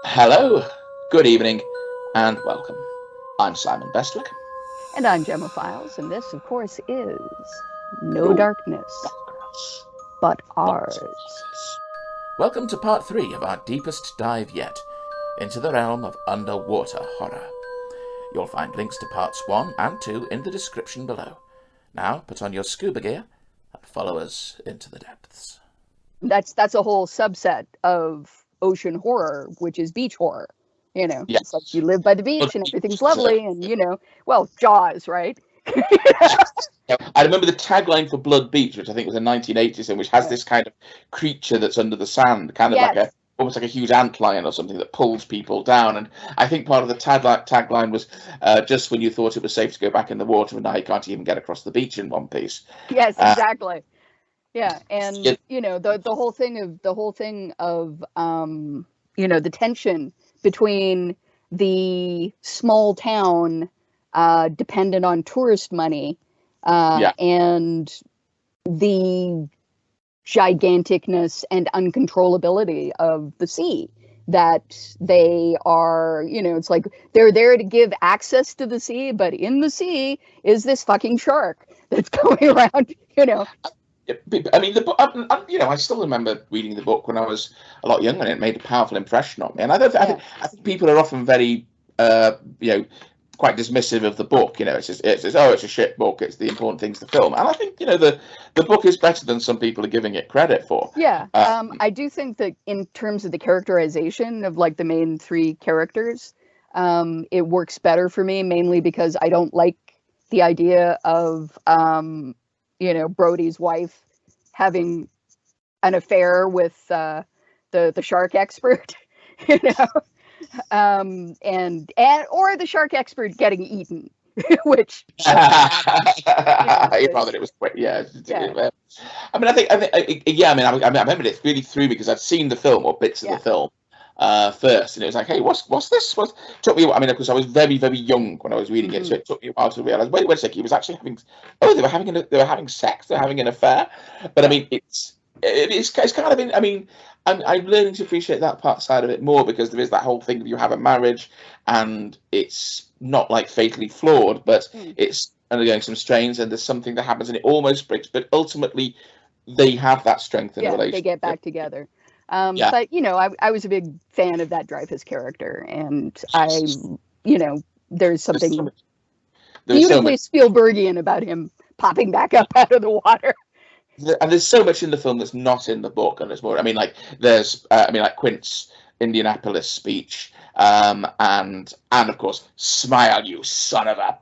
Hello, good evening, and welcome. I'm Simon Bestwick. And I'm Gemma Files, and this, of course, is No No Darkness darkness, But but Ours. success. Welcome to part 3 of our deepest dive yet into the realm of underwater horror. You'll find links to parts 1 and 2 in the description below. Now put on your scuba gear and follow us into the depths. That's a whole subset of ocean horror, which is beach horror. Yes. It's like you live by the beach and everything's lovely, and well, Jaws, right? I remember the tagline for Blood Beach, which I think was a 1980s, and which has this kind of creature that's under the sand, kind of like Yes. almost like a huge antlion or something that pulls people down. And I think part of the tagline was just when you thought it was safe to go back in the water, and now you can't even get across the beach in one piece. Yes, exactly. Yeah, and Yeah, the whole thing of the tension between the small town dependent on tourist money yeah, and the giganticness and uncontrollability of the sea, that they are, it's like they're there to give access to the sea, but in the sea is this fucking shark that's going around. I mean, the book. I still remember reading the book when I was a lot younger, and it made a powerful impression on me. And I don't. Yeah. I think people are often very, quite dismissive of the book. It's just, it's a shit book. It's the important things to film. And I think the book is better than some people are giving it credit for. Yeah, I do think that in terms of the characterization of like the main three characters, it works better for me, mainly because I don't like the idea of Brody's wife having an affair with the shark expert, you know, and or the shark expert getting eaten, which You'd rather it was quick, yeah. Yeah. I mean, yeah. I mean, I remember it really threw me because I'd seen the film or bits of the film first, and it was like, hey, what's this? Took me. I mean, of course, I was very, very young when I was reading it, so it took me a while to realize. Wait a second, he was actually having. Oh, they were having sex. They're having an affair. But I mean, it's kind of. I mean, I'm learning to appreciate that side of it more, because there is that whole thing of you have a marriage, and it's not like fatally flawed, but it's undergoing some strains, and there's something that happens, and it almost breaks. But ultimately, they have that strength in a relationship. They get back together. Yeah. But I was a big fan of that Dreyfus character, and there's something beautifully Spielbergian about him popping back up out of the water. And there's so much in the film that's not in the book, and there's more. I mean, like there's, like Quint's Indianapolis speech, and of course, "Smile, you son of a,"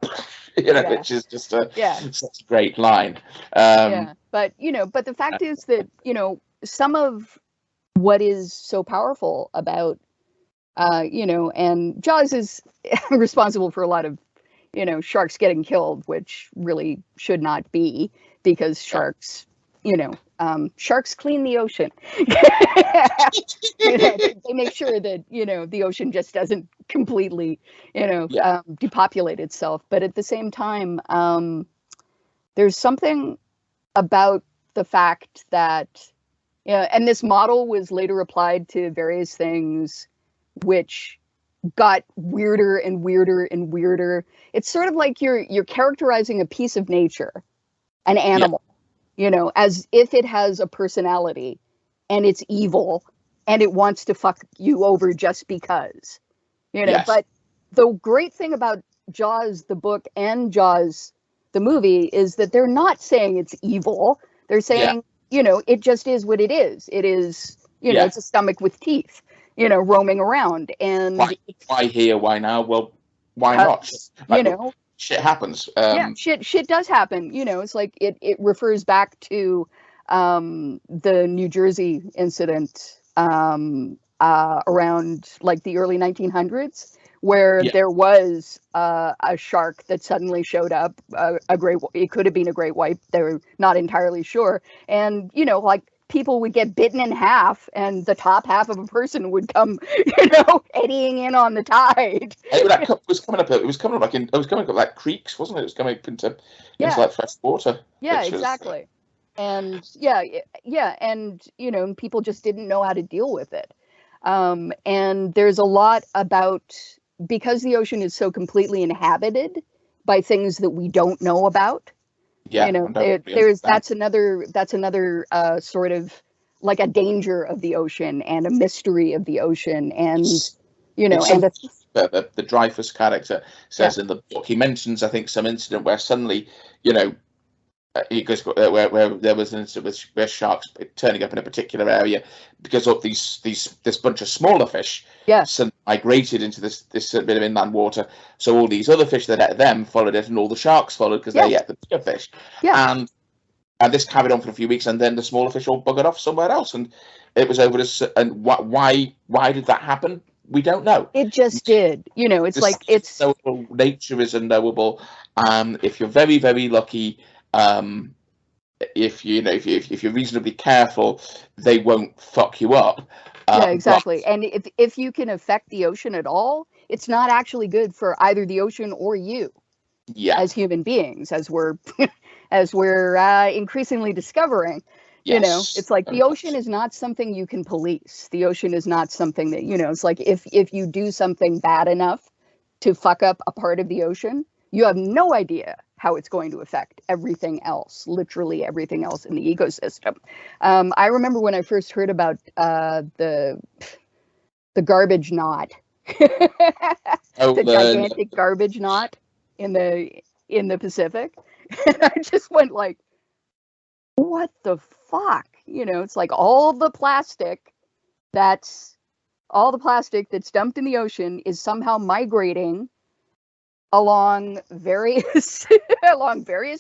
which is just such a great line. But the fact is that some of what is so powerful about and Jaws is responsible for a lot of sharks getting killed, which really should not be, because sharks sharks clean the ocean. They make sure that the ocean just doesn't completely depopulate itself. But at the same time, there's something about the fact that and this model was later applied to various things, which got weirder and weirder and weirder. It's sort of like you're characterizing a piece of nature, an animal, as if it has a personality and it's evil and it wants to fuck you over just because, But the great thing about Jaws, the book, and Jaws, the movie, is that they're not saying it's evil. They're saying, it just is what it is. It is, it's a stomach with teeth, roaming around. And why here? Why now? Well, why not? Shit happens. Shit does happen. It's like it refers back to the New Jersey incident around like the early 1900s, where there was a shark that suddenly showed up, it could have been a great white, they're not entirely sure, and like people would get bitten in half, and the top half of a person would come, eddying in on the tide. It was coming up like creeks, wasn't it? It was coming up into like fresh water. Yeah, exactly. And and people just didn't know how to deal with it. And there's a lot about, because the ocean is so completely inhabited by things that we don't know about. Yeah, You know, that's another sort of like a danger of the ocean and a mystery of the ocean, and you know, and the Dreyfus character says in the book, he mentions, I think, some incident where suddenly, you know, he goes where there was an incident where sharks turning up in a particular area because of this bunch of smaller fish suddenly migrated into this bit of inland water. So all these other fish that ate them followed it, and all the sharks followed because they ate the bigger fish. And this carried on for a few weeks, and then the smaller fish all buggered off somewhere else, and it was over to. And why did that happen? We don't know. It just did. You know, it's like it's knowable. Nature is unknowable. If you're very, very lucky, if you're reasonably careful, they won't fuck you up. Yeah, exactly. And if you can affect the ocean at all, it's not actually good for either the ocean or you. Yeah. As human beings, as we're increasingly discovering. You know, it's like the ocean is not something you can police. The ocean is not something that, you know, it's like if you do something bad enough to fuck up a part of the ocean, you have no idea how it's going to affect everything else, literally everything else in the ecosystem. I remember when I first heard about the garbage knot, the gigantic garbage knot in the Pacific, and I just went like, what the fuck? You know, it's like all the plastic that's dumped in the ocean is somehow migrating along various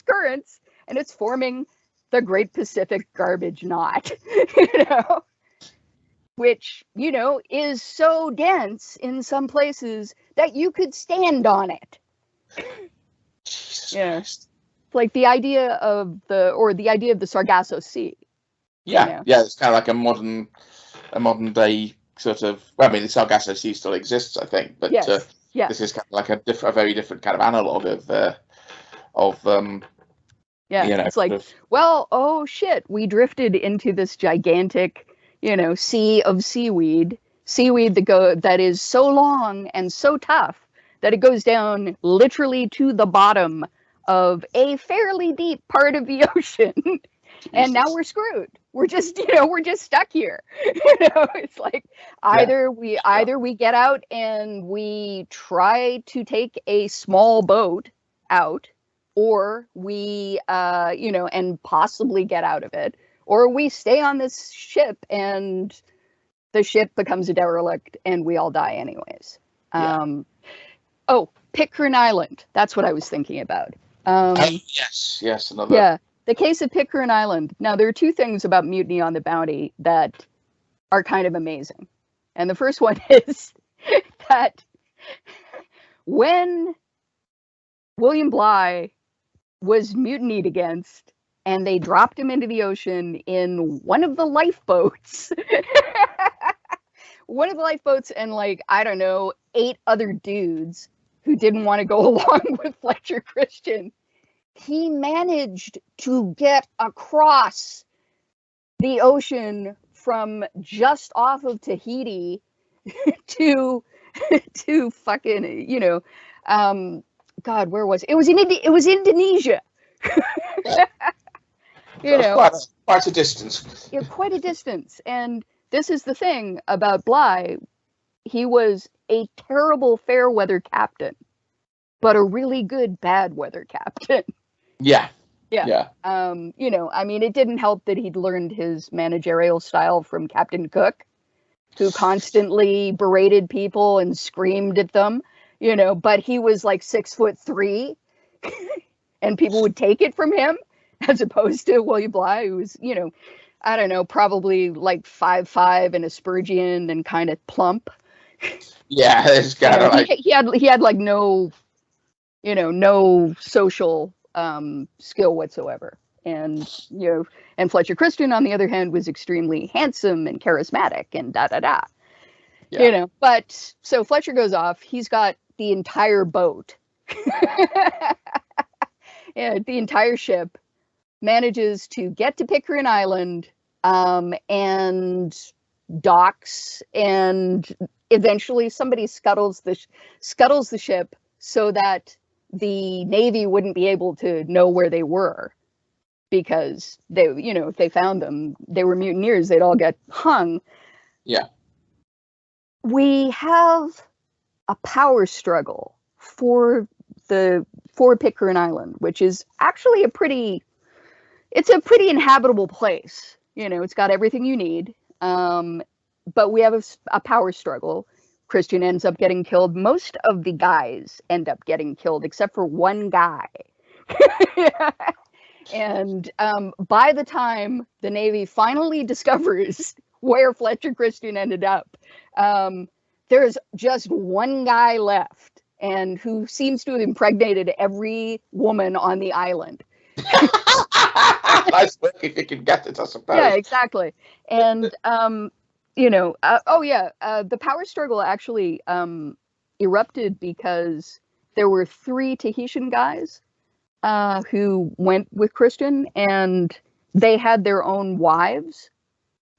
currents, and it's forming the Great Pacific Garbage Knot, you know, which, you know, is so dense in some places that you could stand on it. Jesus Christ. Like the idea of the Sargasso Sea. Yeah, you know? Yeah, it's kind of like a modern day sort of. Well, I mean, the Sargasso Sea still exists, I think, but this is kind of like a very different kind of analog of it's like, well, oh shit, we drifted into this gigantic, you know, sea of seaweed that is so long and so tough that it goes down literally to the bottom of a fairly deep part of the ocean. And now we're screwed. We're just stuck here. You know, it's like either we get out and we try to take a small boat out, or we and possibly get out of it, or we stay on this ship and the ship becomes a derelict and we all die anyways. Pitcairn Island. That's what I was thinking about. Yes, another. Yeah, the case of Pitcairn Island. Now, there are two things about Mutiny on the Bounty that are kind of amazing. And the first one is that when William Bligh was mutinied against and they dropped him into the ocean in one of the lifeboats, and like, I don't know, 8 other dudes who didn't want to go along with Fletcher Christian, he managed to get across the ocean from just off of Tahiti to fucking, you know, God, where was it? It was Indonesia. You know, quite a distance. Yeah, quite a distance. And this is the thing about Bligh. He was a terrible fair weather captain, but a really good bad weather captain. Yeah. You know, I mean, it didn't help that he'd learned his managerial style from Captain Cook, who constantly berated people and screamed at them, you know, but he was like 6'3", and people would take it from him, as opposed to William Bligh, who was, you know, I don't know, probably like 5'5" and Aspergian and kind of plump. Yeah, it's kind of like he had like no social skill whatsoever. And, you know, and Fletcher Christian, on the other hand, was extremely handsome and charismatic and you know. But so Fletcher goes off, he's got the entire boat, the entire ship, manages to get to Pitcairn Island, and docks, and eventually somebody scuttles the ship so that the Navy wouldn't be able to know where they were, because they, if they found them, they were mutineers, they'd all get hung. Yeah. We have a power struggle for Pitcairn Island, which is actually a pretty inhabitable place. It's got everything you need. But we have a power struggle. Christian ends up getting killed. Most of the guys end up getting killed, except for one guy. And by the time the Navy finally discovers where Fletcher Christian ended up, there's just one guy left, and who seems to have impregnated every woman on the island. Nice work if you can get it, I suppose. Yeah, exactly. And the power struggle actually erupted because there were 3 Tahitian guys who went with Christian, and they had their own wives,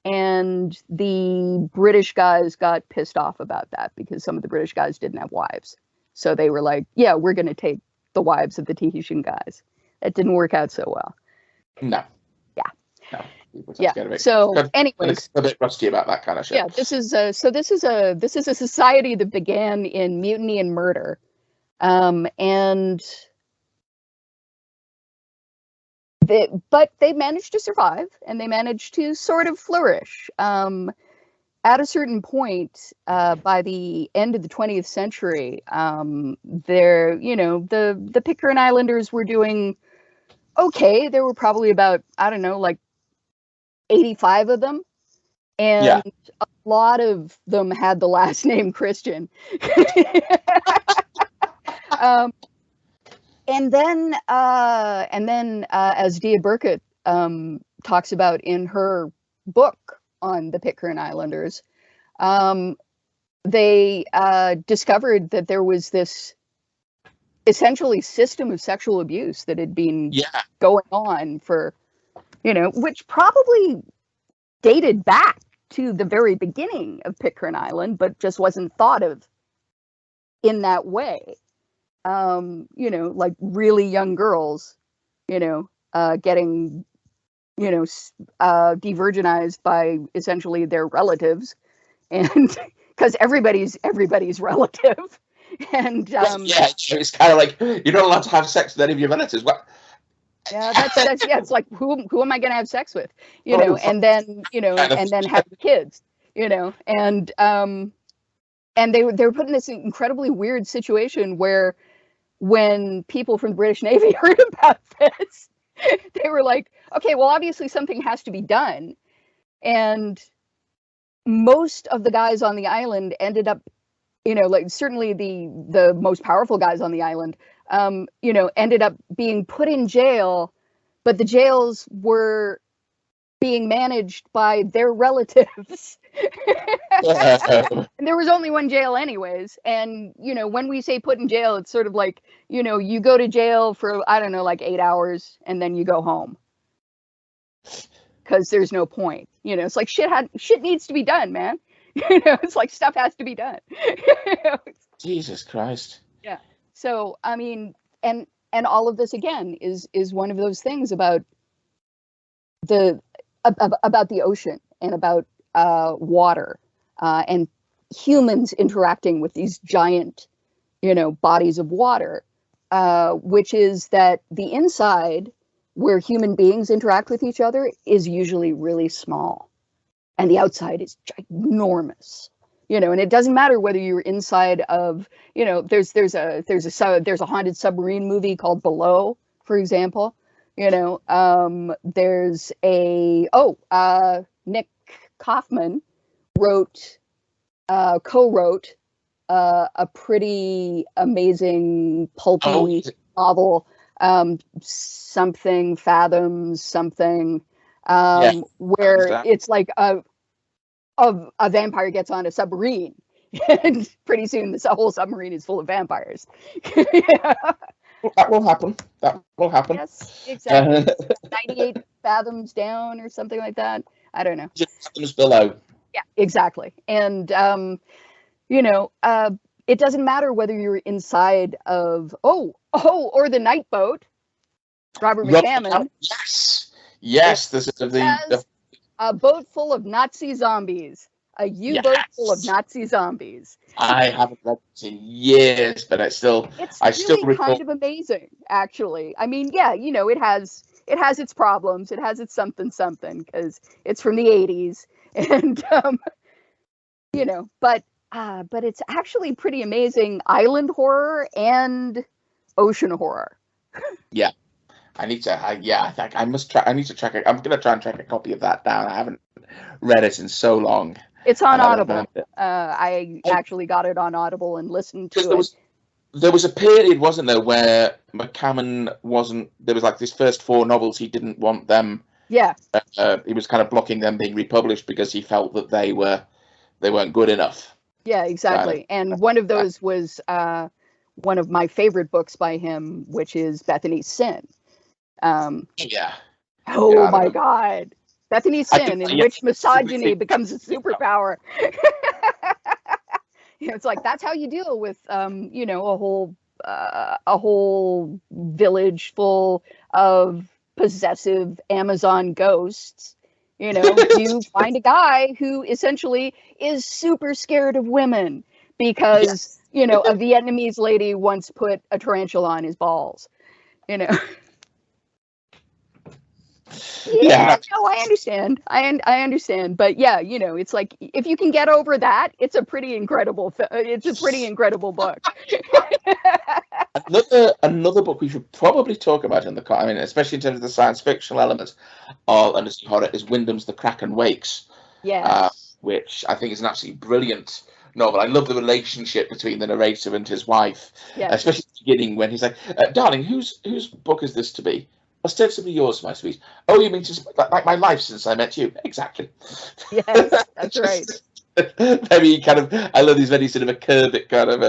and the British guys got pissed off about that because some of the British guys didn't have wives. So they were like, yeah, we're going to take the wives of the Tahitian guys. It didn't work out so well. No. Yeah. No. Yeah. So, anyways, a bit rusty about that kind of shit. Yeah. This is a society that began in mutiny and murder, but they managed to survive, and they managed to sort of flourish. At a certain point, by the end of the 20th century, the Pitcairn Islanders were doing okay. There were probably about, I don't know, like 85 of them. And a lot of them had the last name Christian. And then, as Dia Burkett talks about in her book on the Pitcairn Islanders, they discovered that there was this essentially system of sexual abuse that had been going on for, which probably dated back to the very beginning of Pitcairn Island, but just wasn't thought of in that way. Like really young girls, getting, de-virginized by essentially their relatives, and because everybody's relative. And it's kind of like you're not allowed to have sex with any of your relatives. What? Yeah, that's it's like who am I going to have sex with, and then and then have kids, and they were put in this incredibly weird situation where, when people from the British Navy heard about this, they were like, okay, well, obviously something has to be done. And most of the guys on the island ended up, like certainly the most powerful guys on the island, ended up being put in jail, but the jails were being managed by their relatives. And there was only one jail anyways. And, when we say put in jail, it's sort of like, you go to jail for, I don't know, like 8 hours, and then you go home. Because there's no point. It's like shit needs to be done, man. It's like stuff has to be done. Jesus Christ. Yeah. So, I mean, and all of this again is one of those things about the ocean and about water, and humans interacting with these giant, bodies of water, which is that the inside, where human beings interact with each other, is usually really small, and the outside is ginormous. And it doesn't matter whether you're inside of, there's a haunted submarine movie called Below, for example. There's Nick Kaufman co-wrote a pretty amazing pulpy novel, something Fathoms something, where it's like a vampire gets on a submarine, and pretty soon this whole submarine is full of vampires. Well, that will happen. Yes, exactly. 98 fathoms down or something like that. I don't know. Just fathoms below. Yeah, exactly. And it doesn't matter whether you're inside of or the Night Boat, Robert McCammon. Yes. This is the a boat full of Nazi zombies, a U-boat full of Nazi zombies. I haven't read it in years, but it's I still really recall. kind of amazing, actually. I mean, yeah, it has its problems, it has its something because it's from the 80s, and but it's actually pretty amazing island horror and ocean horror. Yeah. I need to. I think I must try. I need to track it. I'm gonna try and track a copy of that down. I haven't read it in so long. It's on Audible. I actually got it on Audible and listened to it. There was a period, wasn't there, where McCammon wasn't. There was like his first 4 novels. He didn't want them. Yeah. He was kind of blocking them being republished because he felt that they weren't good enough. Yeah, exactly. And one of those was one of my favorite books by him, which is Bethany's Sin. Yeah. Oh my God. Bethany's Sin, in which misogyny becomes a superpower. It's like, that's how you deal with, a whole village full of possessive Amazon ghosts. You find a guy who essentially is super scared of women because, a Vietnamese lady once put a tarantula on his balls. Yeah, no, I understand. I understand, but yeah, it's like, if you can get over that, it's a pretty incredible book. Another book we should probably talk about in the, I mean, especially in terms of the science fictional elements of undersea horror, is Wyndham's The Kraken Wakes. Yes. Which I think is an absolutely brilliant novel. I love the relationship between the narrator and his wife, especially at the beginning when he's like, "Darling, whose book is this to be?" "Ostensibly yours, my sweet." "Oh, you mean just like my life since I met you?" "Exactly." Yes, that's right. Very kind of. I love these very sort of acerbic kind of.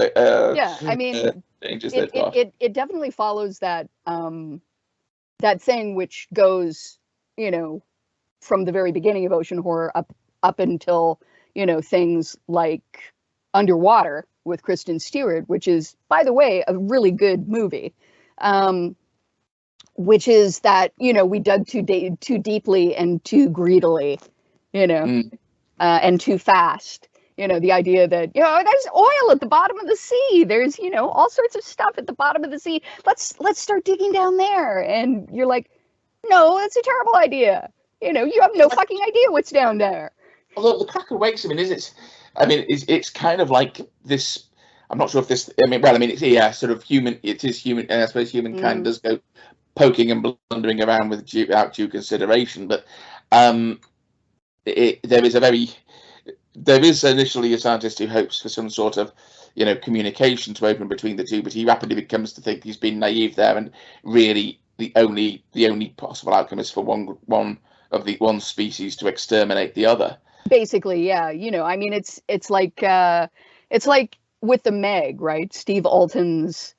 I mean, it definitely follows that that thing which goes, from the very beginning of ocean horror up until things like Underwater with Kristen Stewart, which is, by the way, a really good movie. Which is that, we dug too deeply and too greedily, and too fast. The idea that, there's oil at the bottom of the sea. There's, all sorts of stuff at the bottom of the sea. Let's start digging down there. And you're like, no, that's a terrible idea. You have no fucking idea what's down there. Although The Kraken Wakes, it's kind of like this. I'm not sure if this. It's sort of human. It is human, and I suppose humankind does go poking and blundering around without due consideration. But there is initially a scientist who hopes for some sort of communication to open between the two, but he rapidly becomes to think he's been naive there, and really the only possible outcome is for one species to exterminate the other. Basically, yeah. It's like with the Meg, right? Steve Alten's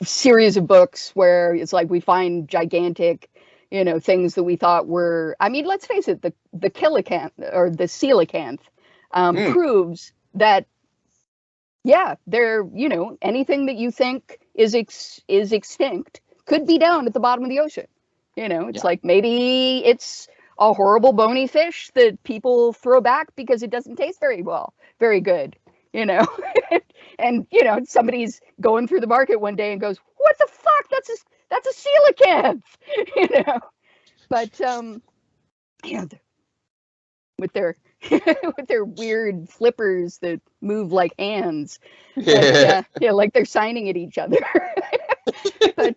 series of books where it's like we find gigantic, things that we thought were. I mean, let's face it, the coelacanth or the coelacanth proves that, yeah, they're anything that you think is extinct could be down at the bottom of the ocean. It's like maybe it's a horrible bony fish that people throw back because it doesn't taste very good. And somebody's going through the market one day and goes, "What the fuck? That's a coelacanth," But with their weird flippers that move like hands, like they're signing at each other. But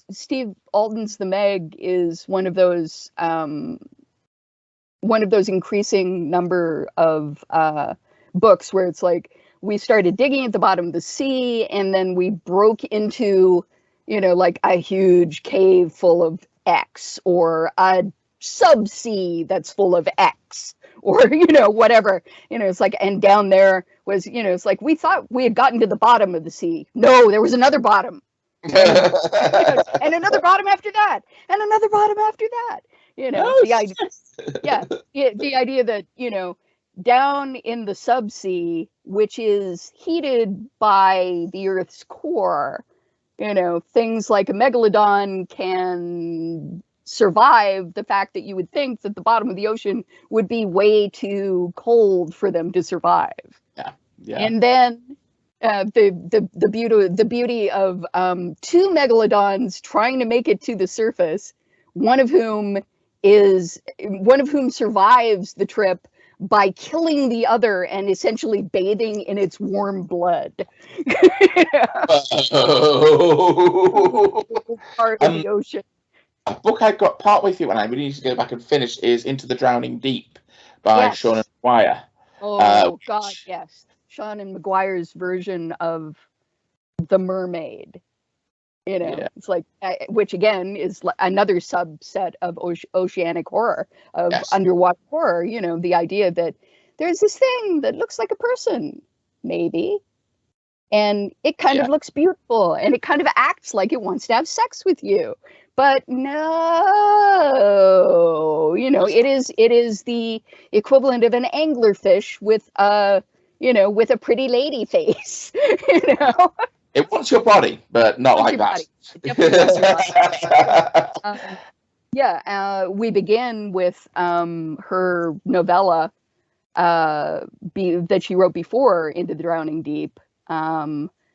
Steve Alten's The Meg is one of those increasing number of books where it's like we started digging at the bottom of the sea, and then we broke into, like a huge cave full of X, or a subsea that's full of X, or, whatever. It's like, and down there was, it's like we thought we had gotten to the bottom of the sea. No, there was another bottom. And another bottom after that, and another bottom after that. You know, Oh, the idea, yeah, the idea that, you know, down in the subsea, which is heated by the Earth's core, you know, things like a megalodon can survive the fact that you would think that the bottom of the ocean would be way too cold for them to survive. yeah, yeah. And then the beauty of two megalodons trying to make it to the surface, one of whom survives the trip by killing the other and essentially bathing in its warm blood. Part of the ocean. A book I got partway through and I really need to go back and finish is Into the Drowning Deep by Sean and Maguire. Oh, God, yes. Sean and Maguire's version of The Mermaid. You know, yeah. It's like, which again is another subset of oceanic horror, of underwater horror. You know, the idea that there's this thing that looks like a person, maybe, and it kind of looks beautiful, and it kind of acts like it wants to have sex with you. But no, you know, it is the equivalent of an anglerfish with with a pretty lady face, you know. It wants your body, but not like that. It definitely wants we begin with her novella that she wrote before Into the Drowning Deep,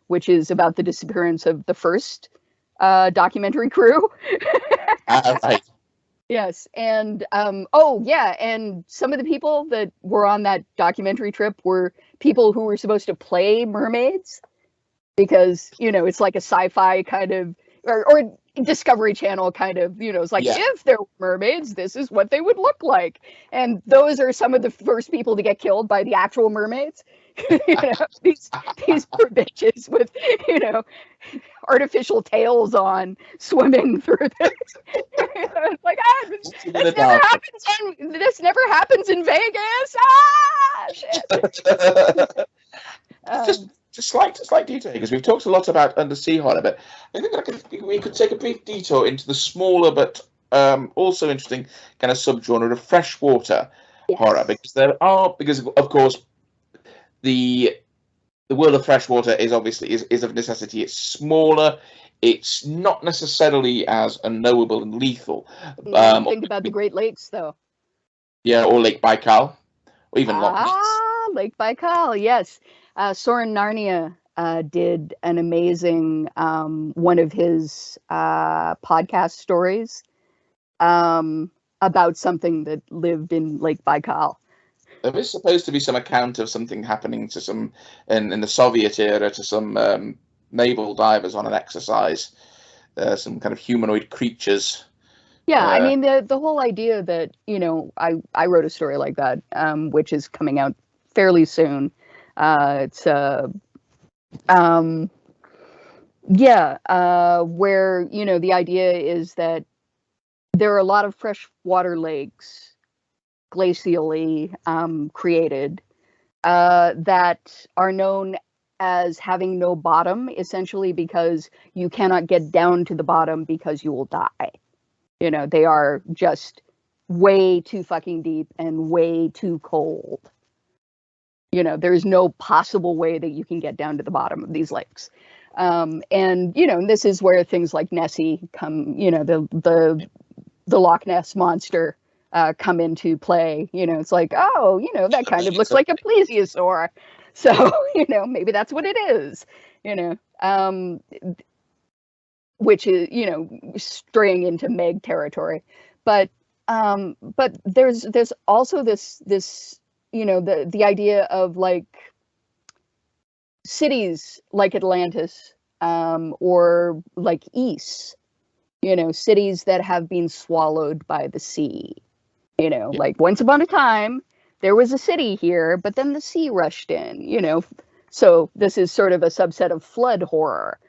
which is about the disappearance of the first documentary crew. Right. Yes, and and some of the people that were on that documentary trip were people who were supposed to play mermaids, because, you know, it's like a sci-fi kind of, or Discovery Channel kind of, you know, it's like, if there were mermaids, this is what they would look like. And those are some of the first people to get killed by the actual mermaids. You know, these poor bitches with, you know, artificial tails on, swimming through this. It's like, this never happens in Vegas. Shit. Just slight detail, because we've talked a lot about undersea horror, but I think we could take a brief detour into the smaller but also interesting kind of subgenre of freshwater horror, because of course the world of freshwater is obviously is of necessity. It's smaller. It's not necessarily as unknowable and lethal. Think about the Great Lakes, though. Yeah, or Lake Baikal, or even Loch Ness. Lake Baikal, yes. Soren Narnia did an amazing one of his podcast stories about something that lived in Lake Baikal. There is supposed to be some account of something happening to some in the Soviet era to some naval divers on an exercise, some kind of humanoid creatures. Yeah, I mean the whole idea that, you know, I wrote a story like that, which is coming out fairly soon. It's where, you know, the idea is that there are a lot of freshwater lakes, glacially created, that are known as having no bottom, essentially because you cannot get down to the bottom because you will die. You know, they are just way too fucking deep and way too cold. You know, there's no possible way that you can get down to the bottom of these lakes. And, you know, this is where things like Nessie come, you know, the Loch Ness monster come into play. You know, it's like, oh, you know, that kind of looks like a plesiosaur. So, you know, maybe that's what it is, you know, which is, you know, straying into Meg territory. But there's also this, you know, the idea of like cities like Atlantis, or like Ys, you know, cities that have been swallowed by the sea. You know, like once upon a time, there was a city here, but then the sea rushed in, you know. So this is sort of a subset of flood horror,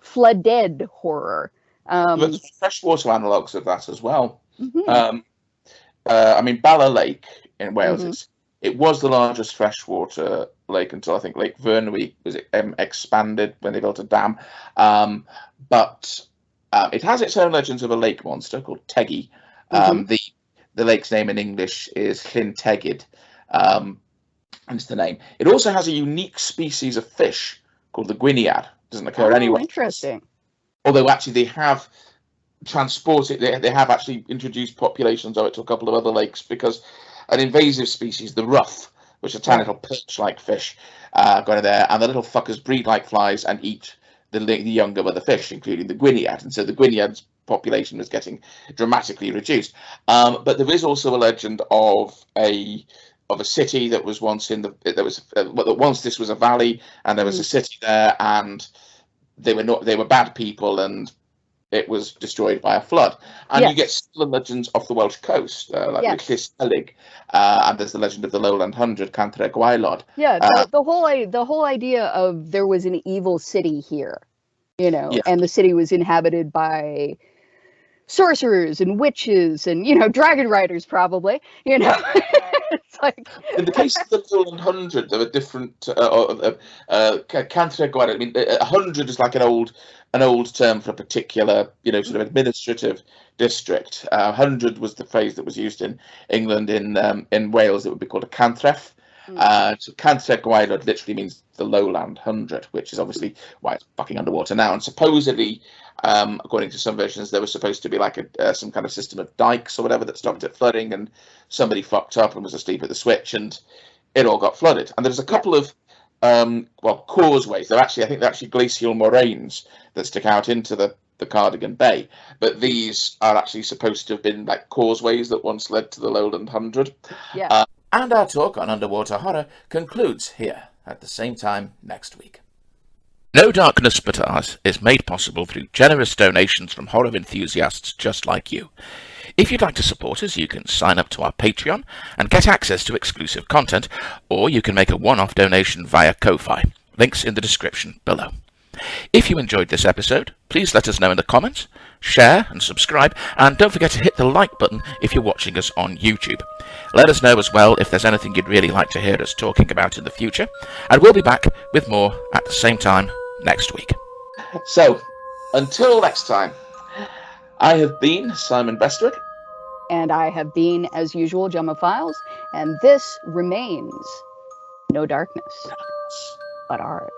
flood dead horror. There's freshwater analogues of that as well. Mm-hmm. I mean, Bala Lake in Wales, it was the largest freshwater lake until I think Lake Vyrnwy was expanded when they built a dam. But it has its own legends of a lake monster called Teggy, The lake's name in English is Llyn Tegid, hence the name. It also has a unique species of fish called the gwiniad. Doesn't occur anywhere. Interesting. Although actually they have transported, they have actually introduced populations of it to a couple of other lakes, because an invasive species, the ruff, which is a tiny little perch-like fish, got in there, and the little fuckers breed like flies and eat the young of other fish, including the gwiniad, and so the gwiniad's population was getting dramatically reduced. But there is also a legend of a city that was once once this was a valley, and there was a city there, and they were bad people, and it was destroyed by a flood. And you get still legends off the Welsh coast, like the Llys Selig, and there's the legend of the Lowland Hundred, Cantre Gwaelod. Yeah, the whole idea of there was an evil city here, and the city was inhabited by sorcerers and witches and dragon riders, probably. It's like, in the case of the Lowland Hundred, there were different Cantre Gwaelod. I mean, 100 is like an old term for a particular, sort of administrative district. 100 was the phrase that was used in England. In Wales, it would be called a cantref. So Cantre Gwaelod literally means the Lowland Hundred, which is obviously why it's fucking underwater now. And supposedly, according to some versions, there was supposed to be like some kind of system of dikes or whatever that stopped it flooding, and somebody fucked up and was asleep at the switch, and it all got flooded. And there's a couple of causeways. I think they're actually glacial moraines that stick out into the Cardigan Bay, but these are actually supposed to have been like causeways that once led to the Lowland Hundred. And our talk on underwater horror concludes here at the same time next week. No Darkness But Ours is made possible through generous donations from horror enthusiasts just like you. If you'd like to support us, you can sign up to our Patreon and get access to exclusive content, or you can make a one-off donation via Ko-Fi. Links in the description below. If you enjoyed this episode, please let us know in the comments, share and subscribe, and don't forget to hit the like button if you're watching us on YouTube. Let us know as well if there's anything you'd really like to hear us talking about in the future, and we'll be back with more at the same time next week. So, until next time, I have been Simon Bestwick. And I have been, as usual, Gemma Files, and this remains No Darkness But Ours.